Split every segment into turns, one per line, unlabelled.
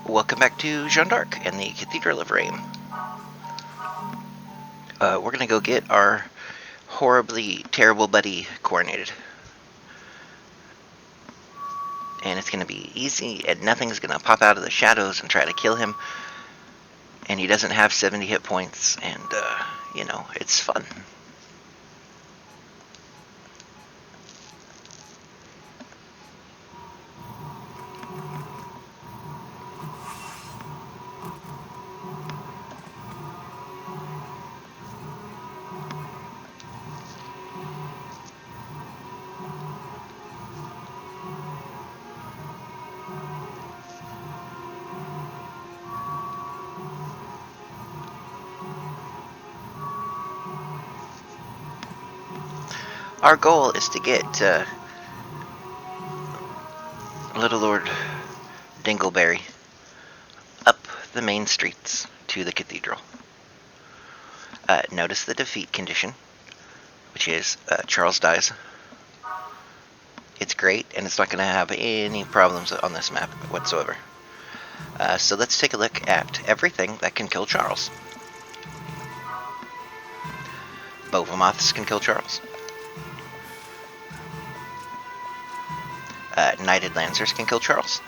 Welcome back to Jeanne D'Arc and the Cathedral of Reims. We're gonna go get our horribly terrible buddy coronated. And it's gonna be easy, and nothing's gonna pop out of the shadows and try to kill him. And he doesn't have 70 hit points, and, it's fun. Our goal is to get Little Lord Dingleberry up the main streets to the cathedral. Notice the defeat condition, which is Charles dies. It's great, and it's not going to have any problems on this map whatsoever. So let's take a look at everything that can kill Charles. Bovamoths can kill Charles. Knighted Lancers can kill Charles.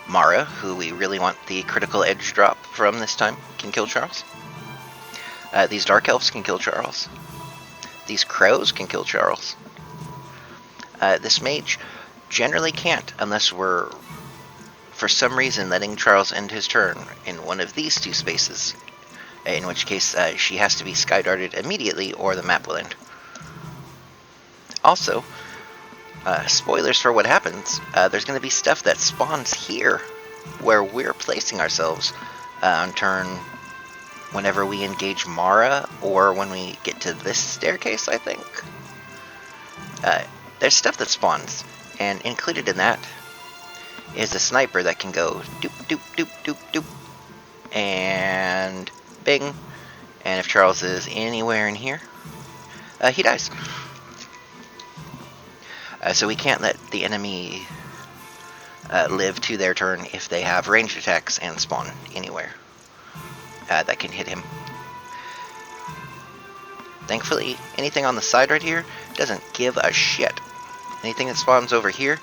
Mara, who we really want the critical edge drop from this time, can kill Charles. These Dark Elves can kill Charles. These Crows can kill Charles. This Mage generally can't unless we're, for some reason, letting Charles end his turn in one of these two spaces, in which case she has to be sky-darted immediately or the map will end. Also, spoilers for what happens, there's going to be stuff that spawns here where we're placing ourselves on turn whenever we engage Mara or when we get to this staircase, I think. There's stuff that spawns, and included in that is a sniper that can go doop, doop, doop, doop, doop, and bing. And if Charles is anywhere in here, he dies. So we can't let the enemy live to their turn if they have ranged attacks and spawn anywhere that can hit him. Thankfully, anything on the side right here doesn't give a shit. Anything that spawns over here,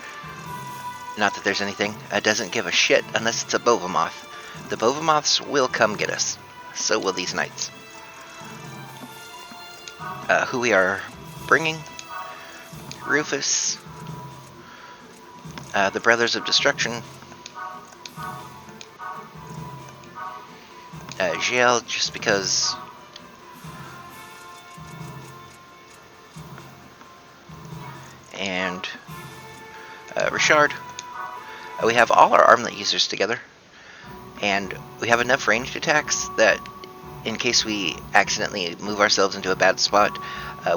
not that there's anything, doesn't give a shit unless it's a Bovamoth. The Bovamoths will come get us. So will these Knights. Who we are bringing: Rufus, the Brothers of Destruction, Jeanne, just because, and Richard. We have all our armlet users together, and we have enough ranged attacks that in case we accidentally move ourselves into a bad spot,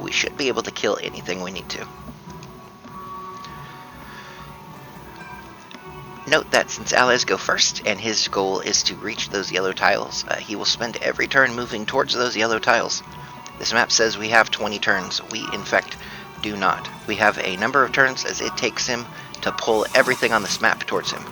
we should be able to kill anything we need to. Note that since allies go first, and his goal is to reach those yellow tiles, he will spend every turn moving towards those yellow tiles. This map says we have 20 turns. We, in fact, do not. We have a number of turns as it takes him to pull everything on this map towards him.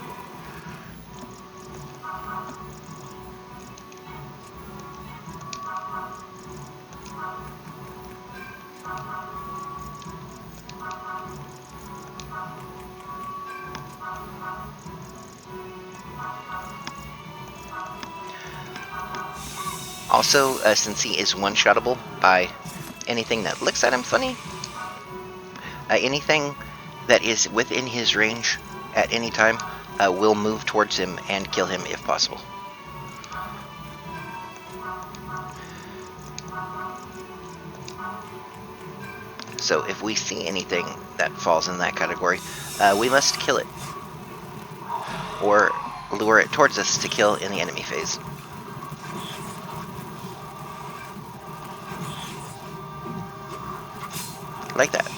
Also, since he is one-shottable by anything that looks at him funny, anything that is within his range at any time will move towards him and kill him if possible. So if we see anything that falls in that category, we must kill it, or lure it towards us to kill in the enemy phase. Like that.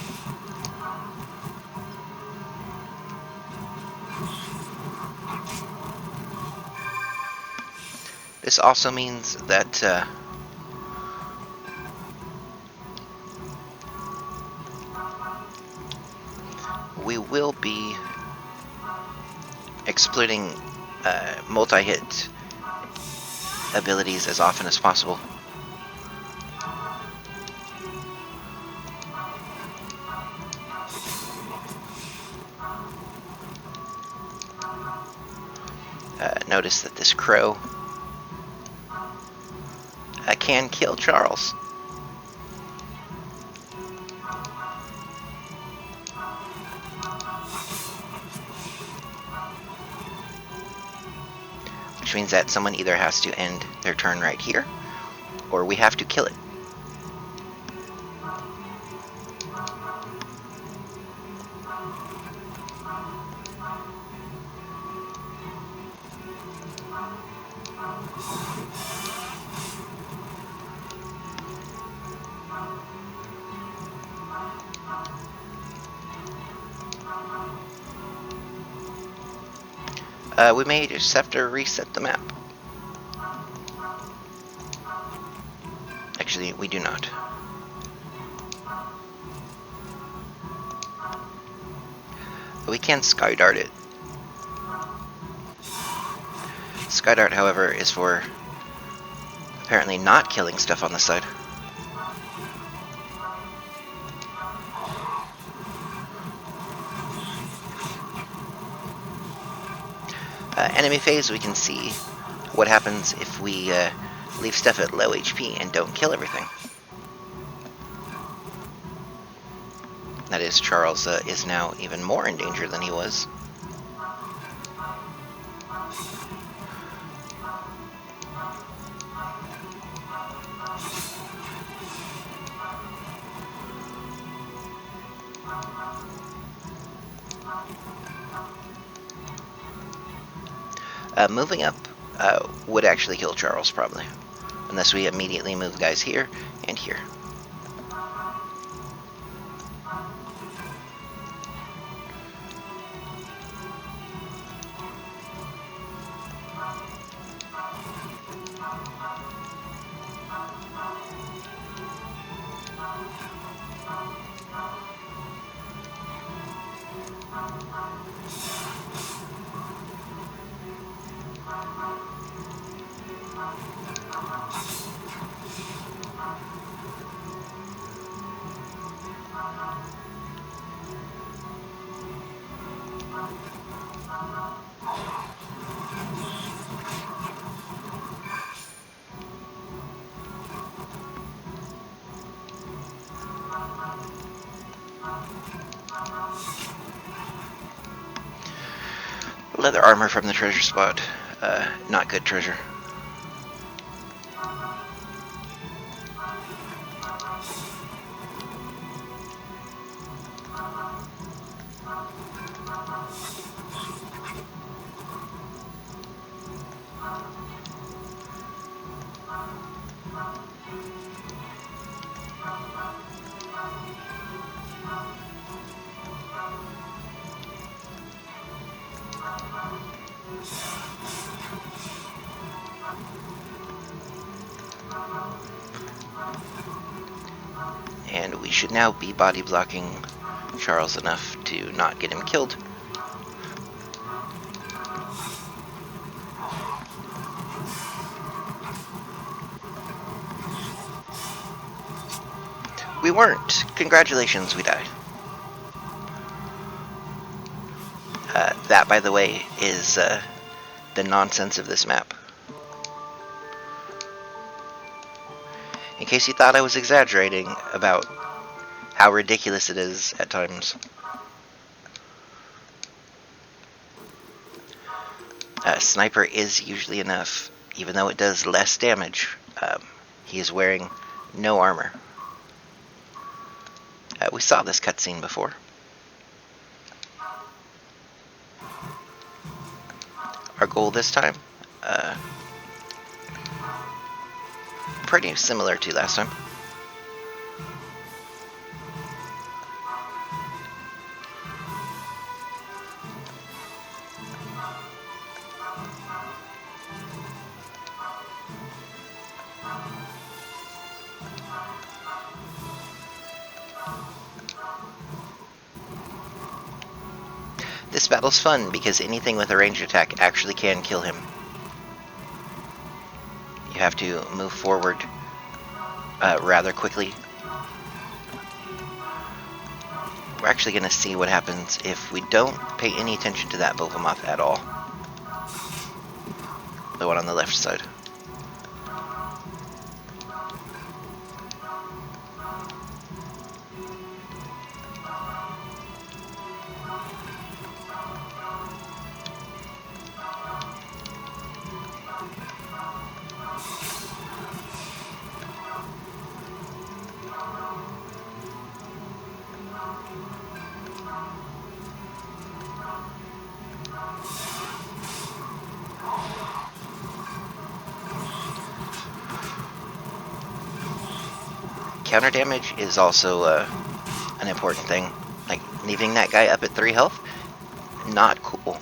This also means that we will be exploiting multi-hit abilities as often as possible. Notice that this crow can kill Charles. Which means that someone either has to end their turn right here, or we have to kill it. We may just have to reset the map. Actually, we do not. We can skydart it. Skydart, however, is for apparently not killing stuff on the side. Enemy phase, we can see what happens if we leave stuff at low HP and don't kill everything. That is, Charles is now even more in danger than he was. Moving up would actually kill Charles, probably. Unless we immediately move guys here and here. Leather armor from the treasure spot. Not good treasure. And we should now be body blocking Charles enough to not get him killed. We weren't. Congratulations, we died. That, by the way, is the nonsense of this map. In case you thought I was exaggerating about how ridiculous it is at times. Sniper is usually enough, even though it does less damage. He is wearing no armor. We saw this cutscene before. Our goal this time, pretty similar to last time. This battle's fun because anything with a ranged attack actually can kill him. You have to move forward rather quickly. We're actually going to see what happens if we don't pay any attention to that Bovomoth at all. The one on the left side. Counter damage is also an important thing. Like, leaving that guy up at 3 health, not cool.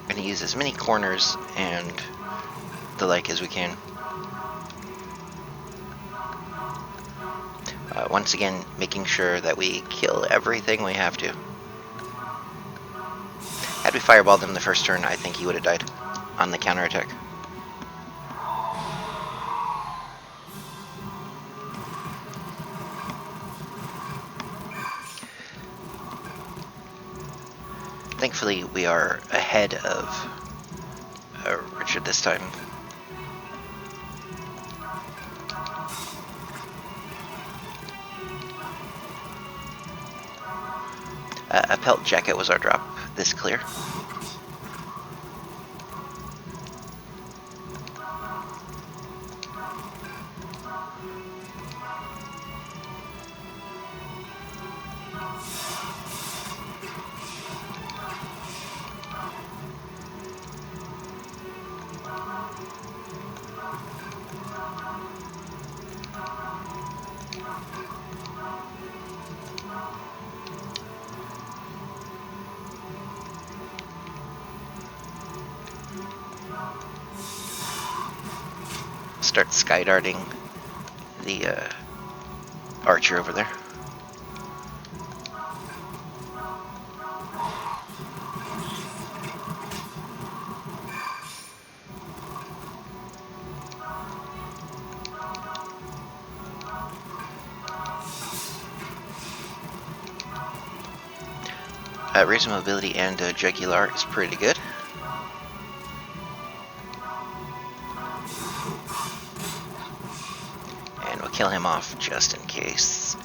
We're going to use as many corners and the like as we can. Once again, making sure that we kill everything we have to. Had we fireballed him the first turn, I think he would have died on the counterattack. Thankfully, we are ahead of Richard this time. A pelt jacket was our drop. This clear. Start skydarting the archer over there. Raise mobility and jugular is pretty good. And we'll kill him off just in case.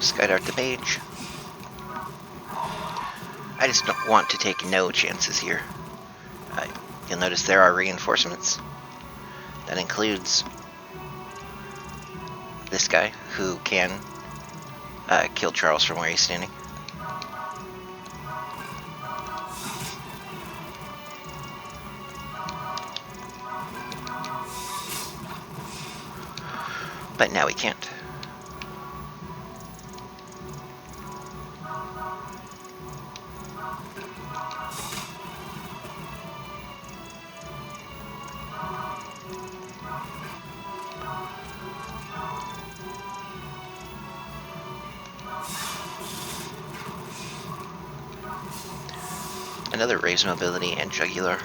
Skydart the mage. I just don't want to take no chances here. You'll notice there are reinforcements. That includes this guy, who can kill Charles from where he's standing. But now we can't. Another raise mobility and jugular.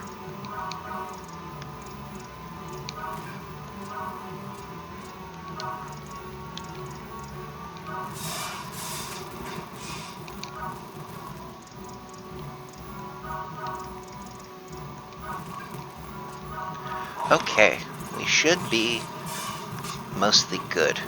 Okay, we should be mostly good.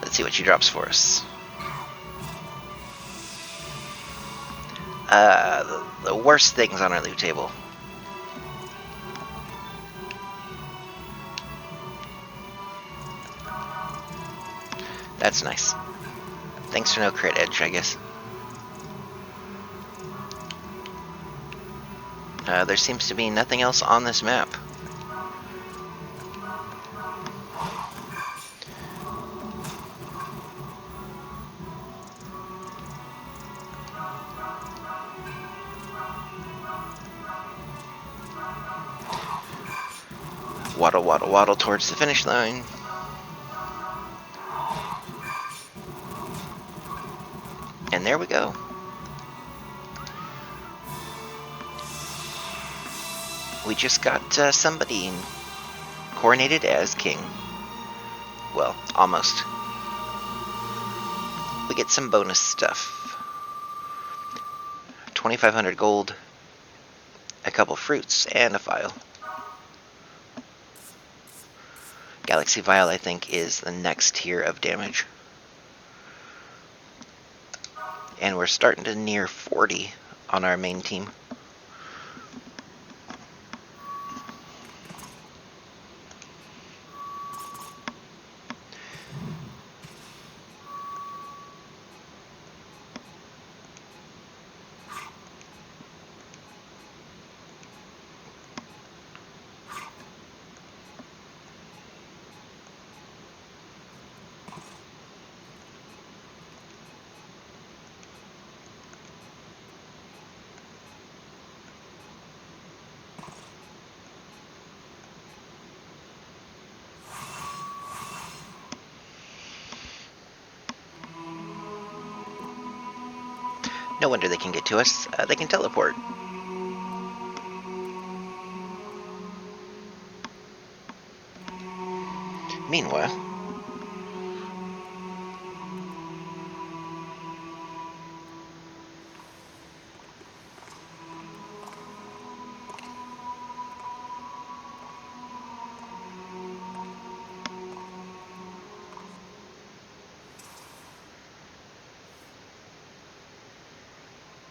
Let's see what she drops for us. The worst things on our loot table. That's nice. Thanks for no crit edge, I guess. There seems to be nothing else on this map. Waddle, waddle, waddle towards the finish line. And there we go. We just got somebody coronated as king. Well, almost. We get some bonus stuff. 2,500 gold, a couple fruits, and a vial. Galaxy Vial, I think, is the next tier of damage. And we're starting to near 40 on our main team. No wonder they can get to us. They can teleport. Meanwhile,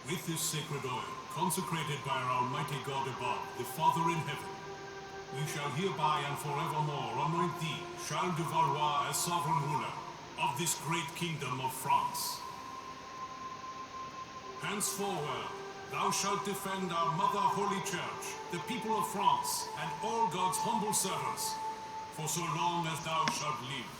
with this sacred oil, consecrated by our almighty God above, the Father in heaven, we shall hereby and forevermore anoint thee, Charles de Valois, as sovereign ruler of this great kingdom of France. Henceforward, thou shalt defend our Mother Holy Church, the people of France, and all God's humble servants, for so long as thou shalt live.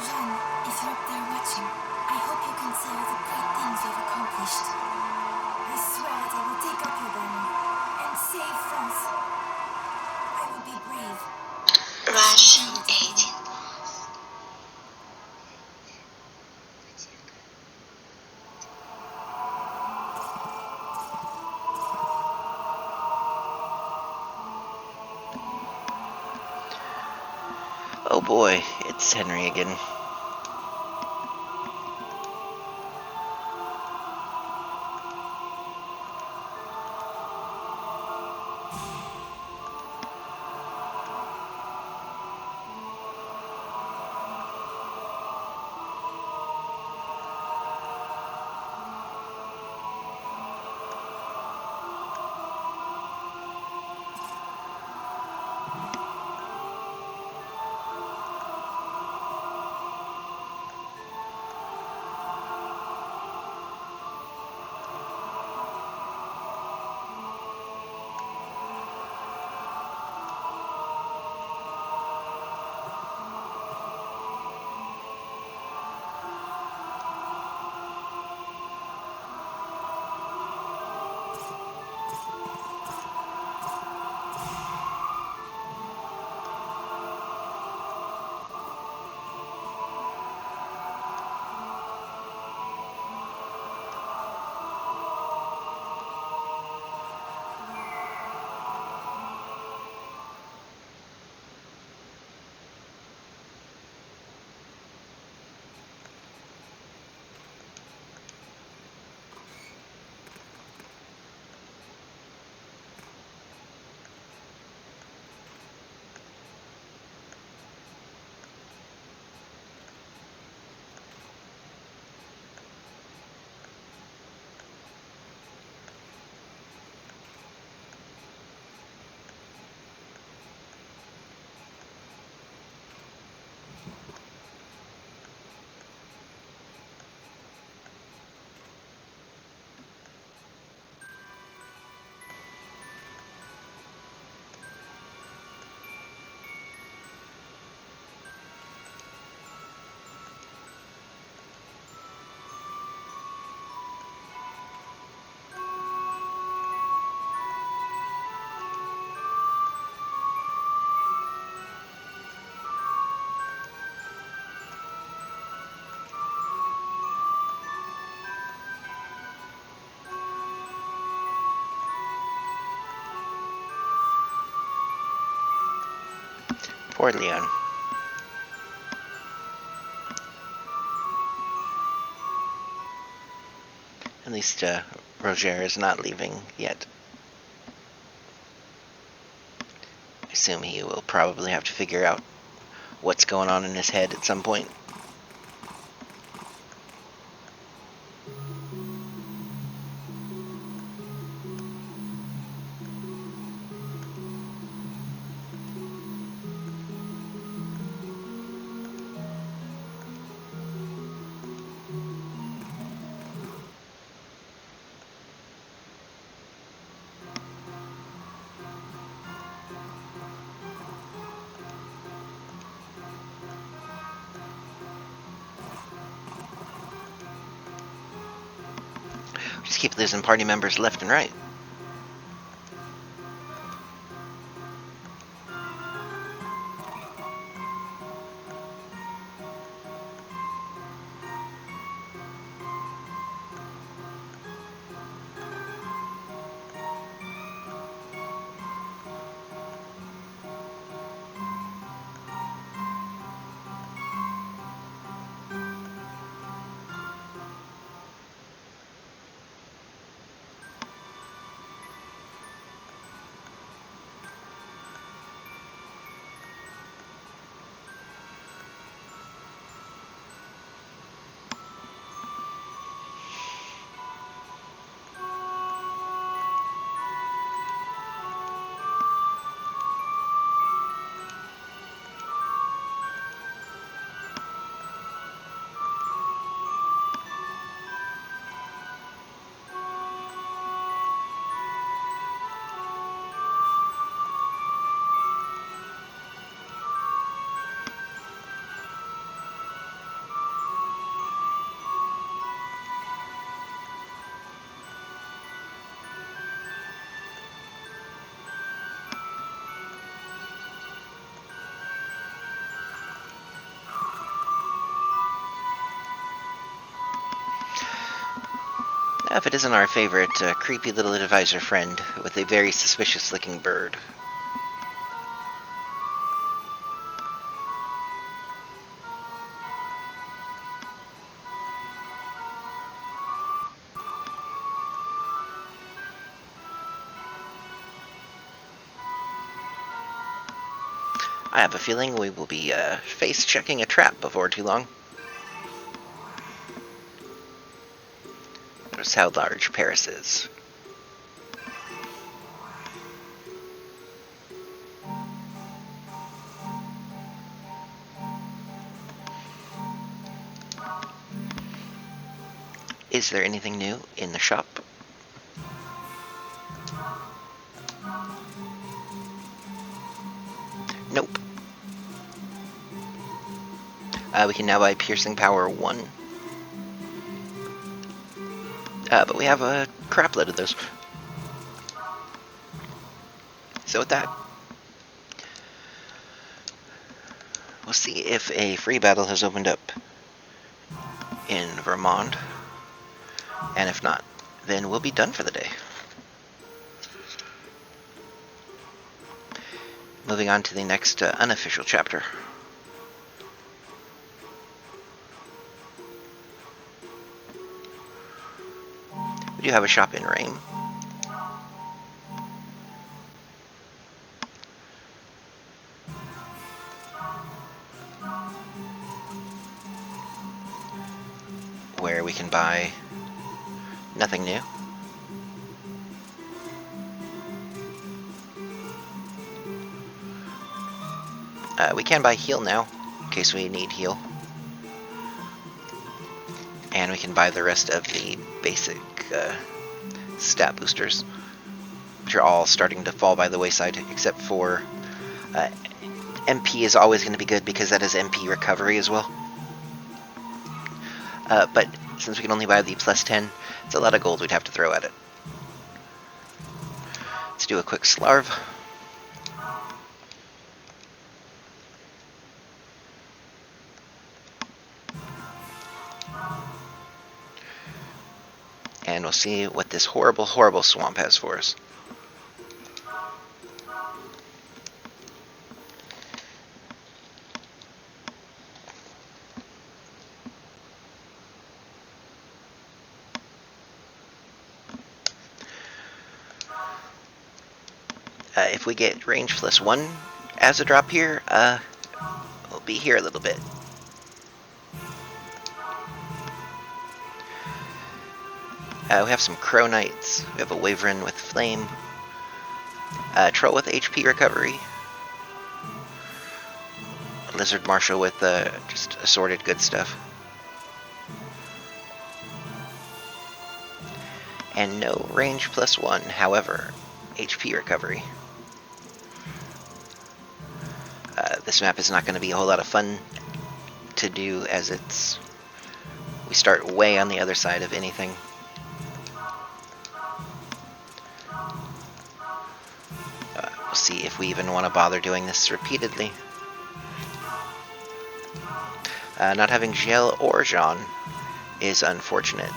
Jeanne, if you're up there watching, I hope you can see all the great things we've accomplished. I swear that I will take up your banner and save France. I will be brave.
Russian agent.
oh boy, it's Henry again. Poor Leon. At least Roger is not leaving yet. I assume he will probably have to figure out what's going on in his head at some point. Just keep losing party members left and right. Now, if it isn't our favorite creepy little advisor friend with a very suspicious-looking bird. I have a feeling we will be face-checking a trap before too long. Notice how large Paris is. Is there anything new in the shop? Nope. We can now buy Piercing Power 1. But we have a crap load of those. So with that, we'll see if a free battle has opened up in Vermont. And if not, then we'll be done for the day. Moving on to the next unofficial chapter. We do have a shop in Reims. Where we can buy nothing new. We can buy heal now, in case we need heal. And we can buy the rest of the basic stat boosters, which are all starting to fall by the wayside, except for MP is always going to be good because that is MP recovery as well. But since we can only buy the plus 10, it's a lot of gold we'd have to throw at it. Let's do a quick slarv. And we'll see what this horrible, horrible swamp has for us. If we get range +1 as a drop here, we'll be here a little bit. We have some Crow Knights. We have a Wyvern with Flame. Troll with HP recovery. A Lizard Marshal with just assorted good stuff. And no range +1, however, HP recovery. This map is not going to be a whole lot of fun to do, as we start way on the other side of anything. We'll see if we even want to bother doing this repeatedly. Not having Gel or Jeanne is unfortunate.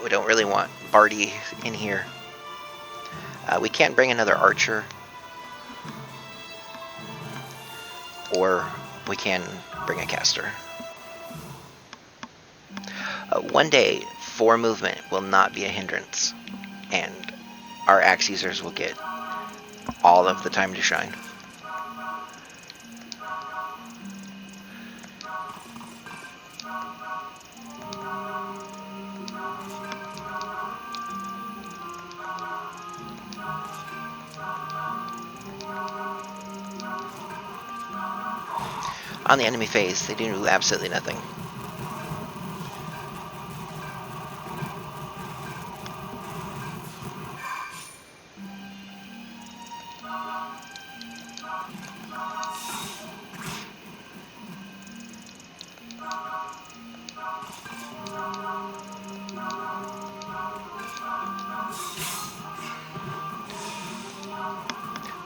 We don't really want Barty in here. We can't bring another archer, or we can bring a caster. One day, 4 movement will not be a hindrance, and our axe users will get all of the time to shine. On the enemy phase, they do absolutely nothing.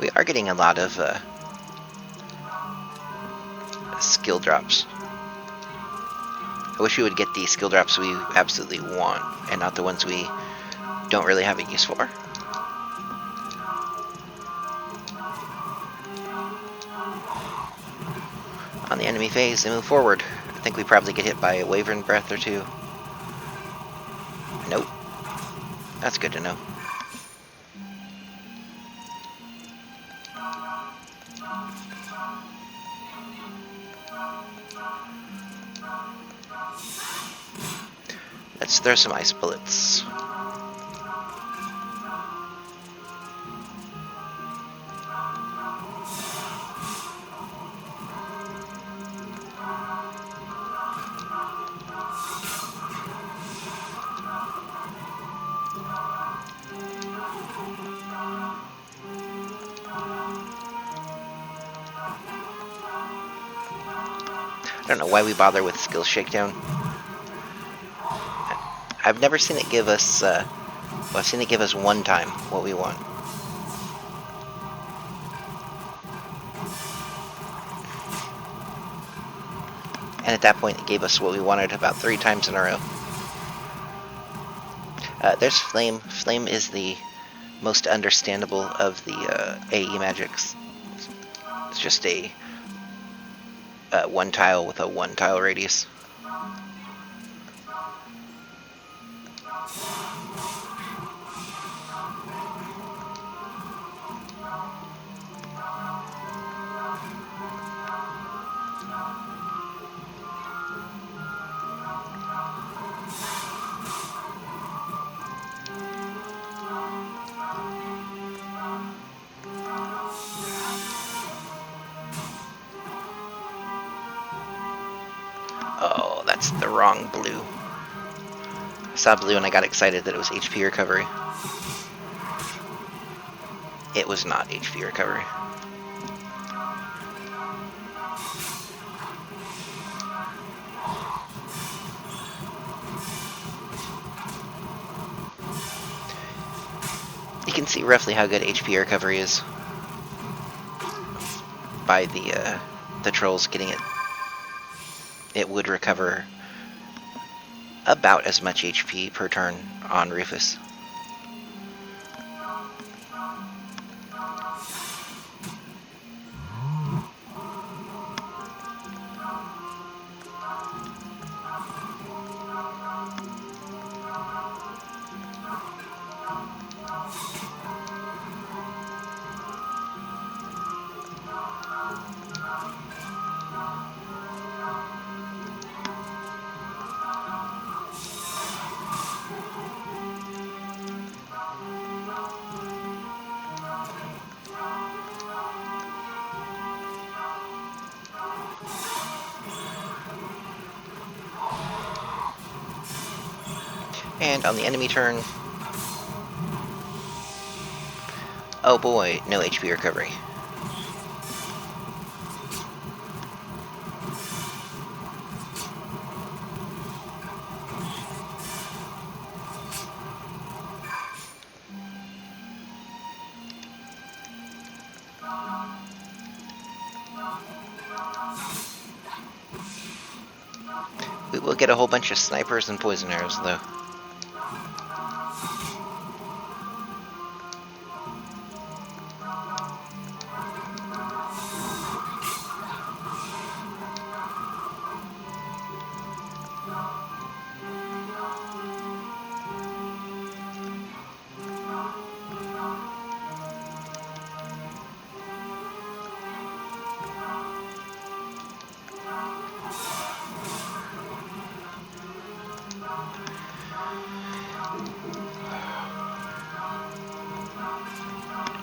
We are getting a lot of skill drops. I wish we would get the skill drops we absolutely want, and not the ones we don't really have a use for. On the enemy phase, they move forward. I think we probably get hit by a Wyvern Breath or two. Nope. That's good to know. Let's throw some ice bullets. I don't know why we bother with skill shakedown. I've never seen it give us, well, I've seen it give us one time what we want. And at that point it gave us what we wanted about 3 times in a row. There's Flame. Flame is the most understandable of the AE magics. It's just a 1 tile with a 1 tile radius. Oh, that's the wrong blue. I saw blue and I got excited that it was HP recovery. It was not HP recovery. You can see roughly how good HP recovery is by the trolls getting it. It would recover about as much HP per turn on Rufus. And on the enemy turn... Oh boy, no HP recovery. We will get a whole bunch of snipers and poison arrows, though.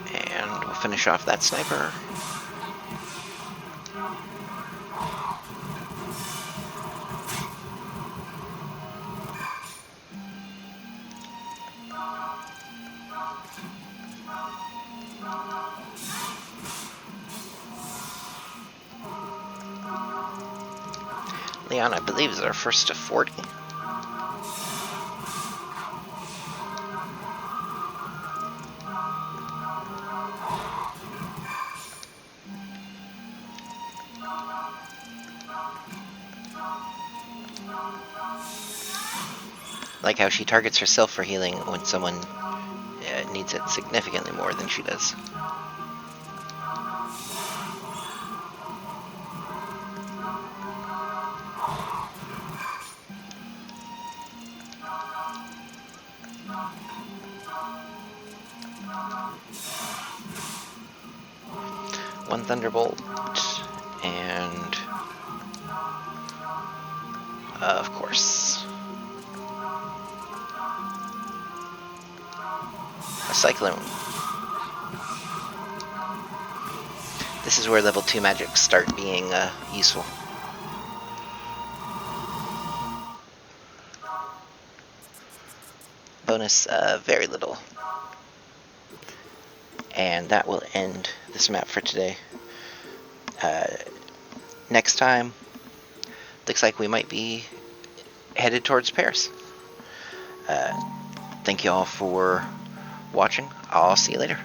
And we'll finish off that sniper. Leon, I believe, is our first to 40. Like how she targets herself for healing when someone needs it significantly more than she does. One Thunderbolt, and of course, a Cyclone. This is where level 2 magics start being useful. Bonus, very little. And that will end this map for today. Next time, looks like we might be headed towards Paris. Thank you all for watching. I'll see you later.